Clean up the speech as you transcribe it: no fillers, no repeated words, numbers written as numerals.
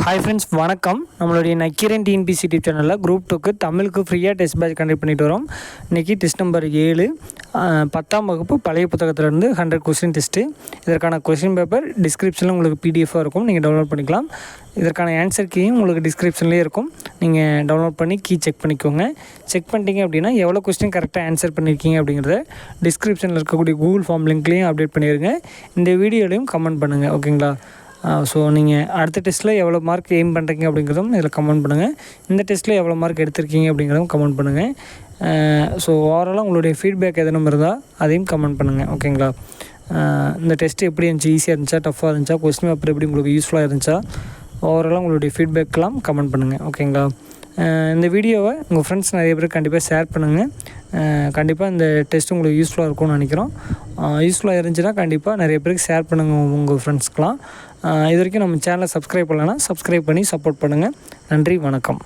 Hi friends, வணக்கம். நம்மளுடைய Nakkheeran TNPSC YouTube சேனலில் குரூப் 2க்கு தமிழுக்கு ஃப்ரீயாக டெஸ்ட் பேட்ச் கண்டக்ட் பண்ணிட்டு வரோம். இன்றைக்கி டெஸ்ட் நம்பர் 7, 10ஆம் வகுப்பு பழைய புத்தகத்திலேருந்து 100 கொஸ்டின் டெஸ்ட்டு. இதற்கான கொஸ்டின் பேப்பர் டிஸ்கிரிப்ஷனில் உங்களுக்கு பிடிஎஃபாக இருக்கும், நீங்கள் டவுன்லோட் பண்ணிக்கலாம். இதற்கான ஆன்சர் கீயும் உங்களுக்கு டிஸ்கிரிப்ஷன்லேயே இருக்கும், நீங்கள் டவுன்லோட் பண்ணி கீ செக் பண்ணிக்கோங்க. செக் பண்ணிட்டீங்க அப்படின்னா எவ்வளோ கொஸ்டின் கரெக்டாக ஆன்சர் பண்ணியிருக்கீங்க அப்படிங்கிறத டிஸ்கிரிப்ஷனில் இருக்கக்கூடிய கூகுள் ஃபார்ம் லிங்க்லேயும் அப்டேட் பண்ணிடுங்க. இந்த வீடியோலையும் கமெண்ட் பண்ணுங்கள், ஓகேங்களா? ஸோ நீங்கள் அடுத்த டெஸ்ட்டில் எவ்வளோ மார்க் எய்ம் பண்ணுறீங்க அப்படிங்கிறதும் இதில் கமெண்ட் பண்ணுங்கள். இந்த டெஸ்ட்டில் எவ்வளோ மார்க் எடுத்திருக்கீங்க அப்படிங்கிறதும் கமெண்ட் பண்ணுங்கள். ஸோ ஓவராலாக உங்களுடைய ஃபீட்பேக் எதனும் இருந்தால் அதையும் கமெண்ட் பண்ணுங்கள், ஓகேங்களா? இந்த டெஸ்ட்டு எப்படி இருந்துச்சு, ஈஸியாக இருந்துச்சா, டஃப்பாக இருந்துச்சா, கொஸ்டின் பேப்பர் எப்படி உங்களுக்கு யூஸ்ஃபுல்லாக இருந்துச்சா, ஓவராலாக உங்களுடைய ஃபீட்பேக்கெலாம் கமெண்ட் பண்ணுங்கள், ஓகேங்களா? இந்த வீடியோவை உங்கள் ஃப்ரெண்ட்ஸ் நிறைய பேருக்கு கண்டிப்பாக ஷேர் பண்ணுங்கள். கண்டிப்பாக இந்த டெஸ்ட் உங்களுக்கு யூஸ்ஃபுல்லாக இருக்கும்னு நினைக்கிறோம். யூஸ்ஃபுல்லாக இருந்துச்சுன்னா கண்டிப்பாக நிறைய பேருக்கு ஷேர் பண்ணுங்கள் உங்கள் ஃப்ரெண்ட்ஸ்க்கெலாம். இது வரைக்கும் நம்ம சேனலை சப்ஸ்கிரைப் பண்ணலைன்னா சப்ஸ்கிரைப் பண்ணி சப்போர்ட் பண்ணுங்கள். நன்றி, வணக்கம்.